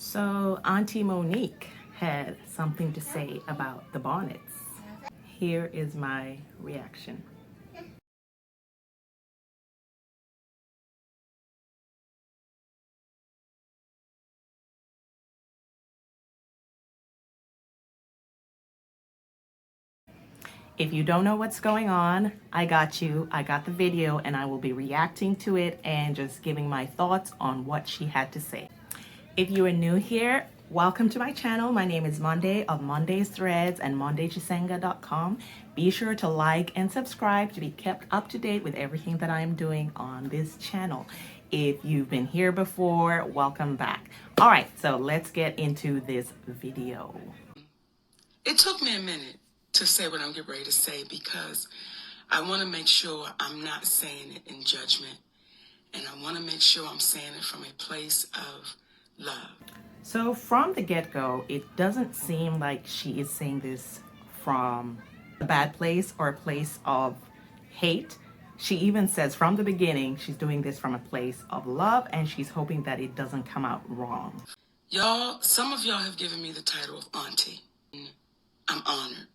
So Auntie Monique had something to say about the bonnets. Here is my reaction. If you don't know what's going on, I got you. I got the video and I will be reacting to it and just giving my thoughts on what she had to say. If you are new here, welcome to my channel. My name is Monday of Monday's Threads and mondaychisenga.com. Be sure to like and subscribe to be kept up to date with everything that I am doing on this channel. If you've been here before, welcome back. All right, so let's get into this video. It took me a minute to say what I'm getting ready to say because I want to make sure I'm not saying it in judgment, and I want to make sure I'm saying it from a place of love. So from the get-go, it doesn't seem like she is saying this from a bad place or a place of hate. She even says from the beginning she's doing this from a place of love, and she's hoping that it doesn't come out wrong. Y'all, some of y'all have given me the title of auntie. I'm honored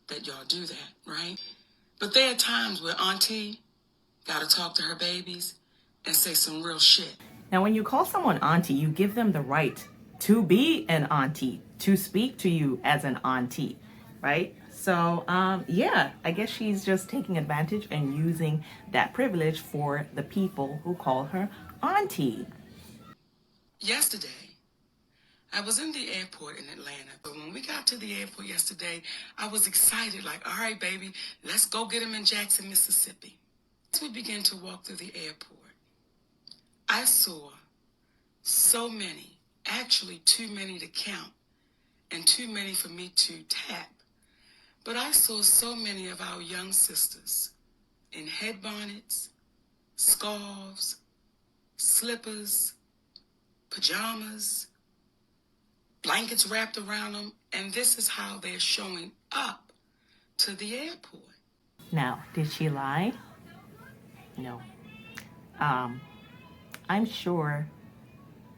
that y'all do that, right? But there are times where auntie gotta talk to her babies and say some real shit. Now, when you call someone auntie, you give them the right to be an auntie, to speak to you as an auntie, right? So, yeah, I guess she's just taking advantage and using that privilege for the people who call her auntie. Yesterday, I was in the airport in Atlanta, but when we got to the airport yesterday, I was excited, like, all right, baby, let's go get him in Jackson, Mississippi. As we began to walk through the airport, I saw so many, actually too many to count, and too many for me to tap. But I saw so many of our young sisters in head bonnets, scarves, slippers, pajamas, blankets wrapped around them, and this is how they're showing up to the airport. Now, did she lie? No. I'm sure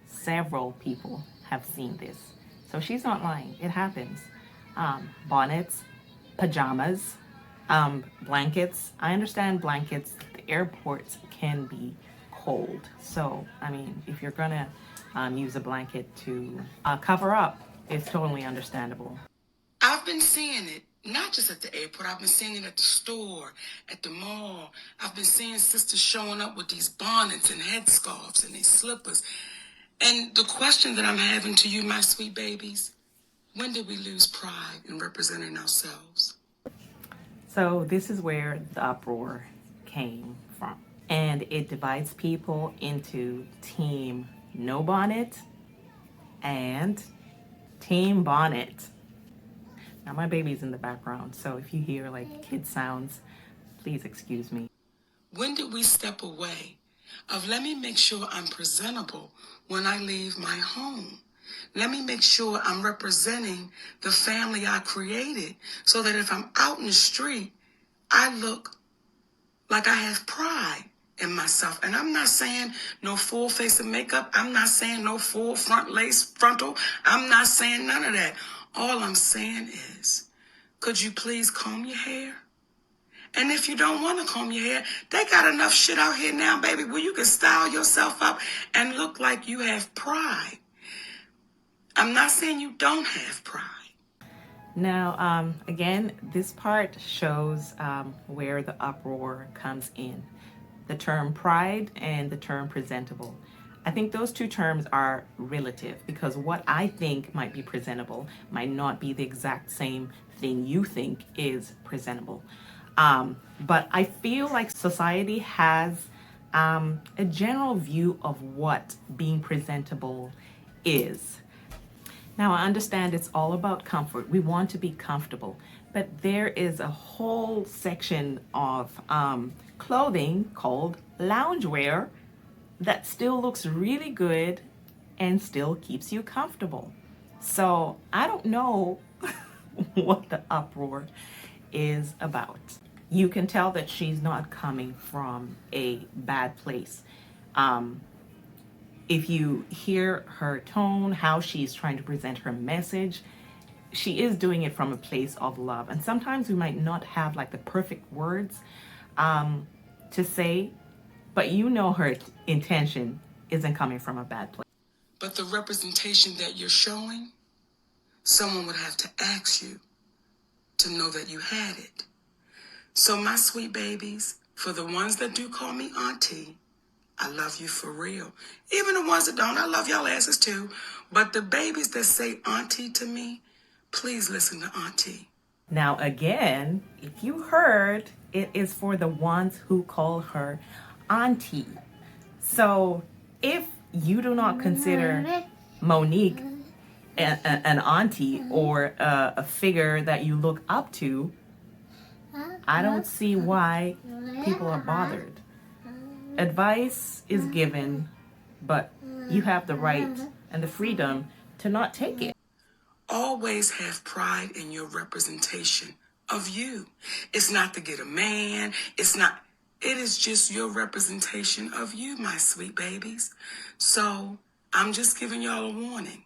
several people have seen this. So she's not lying. It happens. Bonnets, pajamas, blankets. I understand blankets. The airports can be cold. So, I mean, if you're gonna use a blanket to cover up, it's totally understandable. I've been seeing it, not just at the airport. I've been seeing it at the store, at the mall. I've been seeing sisters showing up with these bonnets and headscarves and these slippers. And the question that I'm having to you, my sweet babies, when did we lose pride in representing ourselves? So this is where the uproar came from. And it divides people into team no bonnet and team bonnet. Now my baby's in the background, so if you hear like kid sounds, please excuse me. When did we step away of let me make sure I'm presentable when I leave my home? Let me make sure I'm representing the family I created so that if I'm out in the street, I look like I have pride in myself. And I'm not saying no full face of makeup. I'm not saying no full front lace frontal. I'm not saying none of that. All I'm saying is, could you please comb your hair? And if you don't want to comb your hair, they got enough shit out here now, baby, where you can style yourself up and look like you have pride. I'm not saying you don't have pride. Now, again, this part shows where the uproar comes in. The term pride and the term presentable. I think those two terms are relative because what I think might be presentable might not be the exact same thing you think is presentable. But I feel like society has a general view of what being presentable is. Now, I understand it's all about comfort. We want to be comfortable, but there is a whole section of clothing called loungewear that still looks really good and still keeps you comfortable. So I don't know what the uproar is about. You can tell that she's not coming from a bad place. if you hear her tone, how she's trying to present her message, she is doing it from a place of love. And sometimes we might not have like the perfect words to say, but you know her intention isn't coming from a bad place. But the representation that you're showing, someone would have to ask you to know that you had it. So my sweet babies, for the ones that do call me auntie, I love you for real. Even the ones that don't, I love y'all asses too. But the babies that say auntie to me, please listen to auntie. Now again, if you heard, it is for the ones who call her auntie. So if you do not consider Monique an auntie or a figure that you look up to, I don't see why people are bothered. Advice is given, but you have the right and the freedom to not take it. Always have pride in your representation of you. It's not to get a man. It is just your representation of you, my sweet babies. So I'm just giving y'all a warning.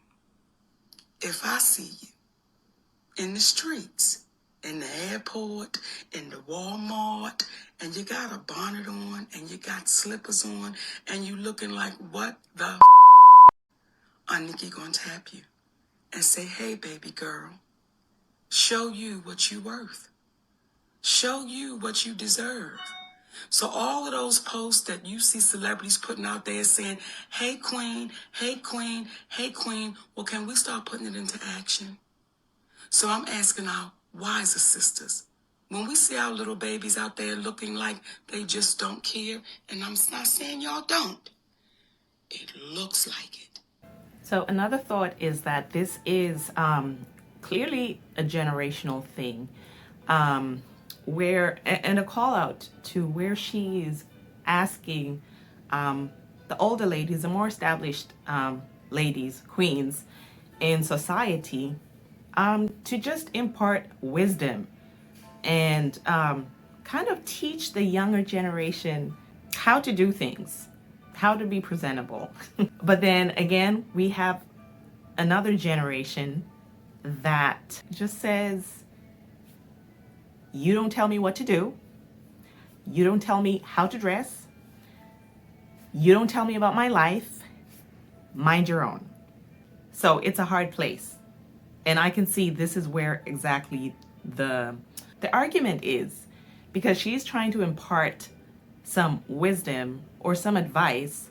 If I see you in the streets, in the airport, in the Walmart, and you got a bonnet on, and you got slippers on, and you looking like, what the NIQUE gonna tap you and say, hey, baby girl, show you what you worth. Show you what you deserve. So all of those posts that you see celebrities putting out there saying, hey, queen, hey, queen, hey, queen, well, can we start putting it into action? So I'm asking our wiser sisters, when we see our little babies out there looking like they just don't care, and I'm not saying y'all don't, it looks like it. So another thought is that this is clearly a generational thing, where, and a call out to where she's asking the older ladies, the more established ladies, queens in society, to just impart wisdom and kind of teach the younger generation how to do things, how to be presentable. But then again, we have another generation that just says, you don't tell me what to do. You don't tell me how to dress. You don't tell me about my life. Mind your own. So it's a hard place. And I can see this is where exactly the argument is, because she's trying to impart some wisdom or some advice,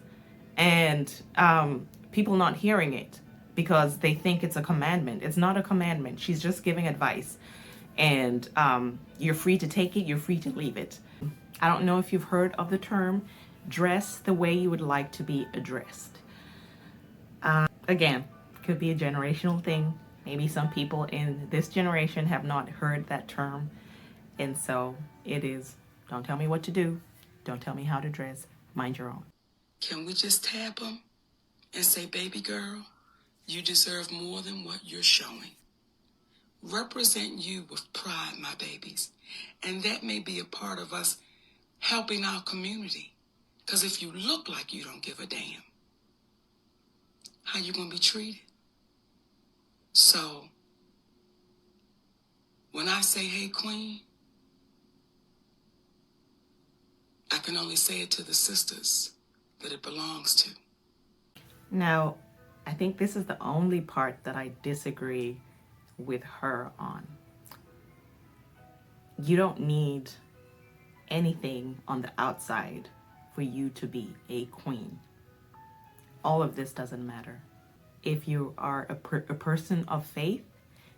and people not hearing it because they think it's a commandment. It's not a commandment. She's just giving advice, and you're free to take it, you're free to leave it. I don't know if you've heard of the term, dress the way you would like to be addressed. Again, could be a generational thing. Maybe some people in this generation have not heard that term. And so it is, don't tell me what to do. Don't tell me how to dress. Mind your own. Can we just tap them and say, baby girl, you deserve more than what you're showing. Represent you with pride, my babies. And that may be a part of us helping our community. Because if you look like you don't give a damn, how you going to be treated? So, when I say, hey, queen, I can only say it to the sisters that it belongs to. Now, I think this is the only part that I disagree with her on. You don't need anything on the outside for you to be a queen. All of this doesn't matter. If you are a person of faith,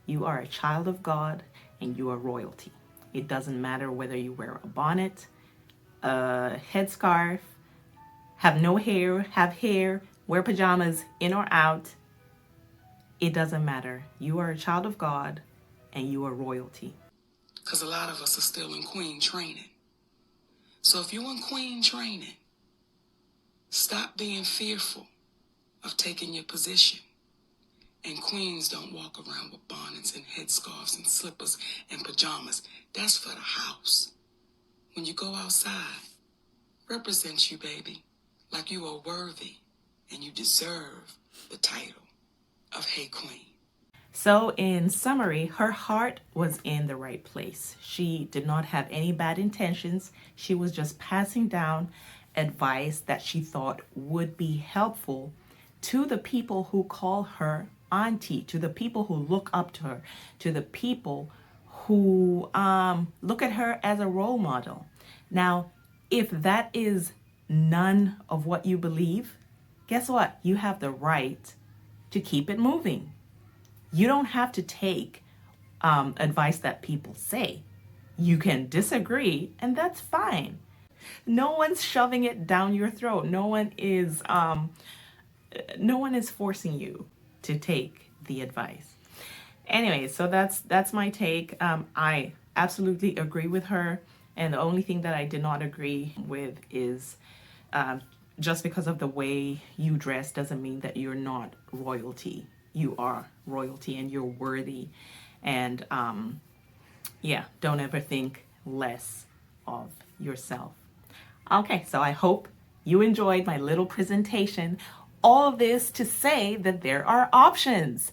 you are a child of God, and you are royalty. It doesn't matter whether you wear a bonnet, a headscarf, have no hair, have hair, wear pajamas in or out. It doesn't matter. You are a child of God, and you are royalty. Because a lot of us are still in queen training. So if you're in queen training, stop being fearful of taking your position. And queens don't walk around with bonnets and headscarves and slippers and pajamas. That's for the house. When you go outside, represent you, baby, like you are worthy and you deserve the title of Hey Queen. So in summary, her heart was in the right place. She did not have any bad intentions. She was just passing down advice that she thought would be helpful to the people who call her auntie, to the people who look up to her, to the people who look at her as a role model. Now, if that is none of what you believe, guess what? You have the right to keep it moving. You don't have to take advice that people say. You can disagree, and that's fine. No one's shoving it down your throat. No one is forcing you to take the advice. Anyway, so that's my take. I absolutely agree with her, and the only thing that I did not agree with is just because of the way you dress doesn't mean that you're not royalty. You are royalty and you're worthy. And yeah, don't ever think less of yourself. Okay, so I hope you enjoyed my little presentation. All of this to say that there are options.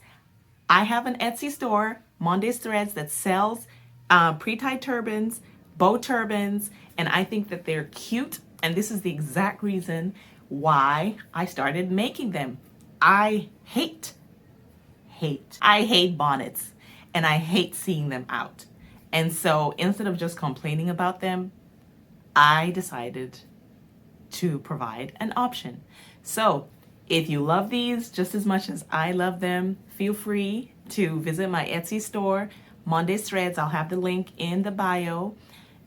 I have an Etsy store, Monday's Threads, that sells pre-tied turbans, bow turbans, and I think that they're cute. And this is the exact reason why I started making them. I hate bonnets, and I hate seeing them out. And so instead of just complaining about them, I decided to provide an option. So if you love these just as much as I love them, feel free to visit my Etsy store, Monday's Threads. I'll have the link in the bio.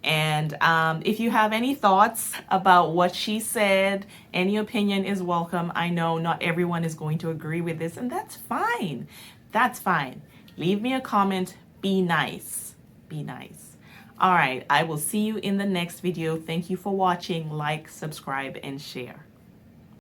And if you have any thoughts about what she said, any opinion is welcome. I know not everyone is going to agree with this, and that's fine. That's fine. Leave me a comment. Be nice. Be nice. All right, I will see you in the next video. Thank you for watching. Like, subscribe, and share.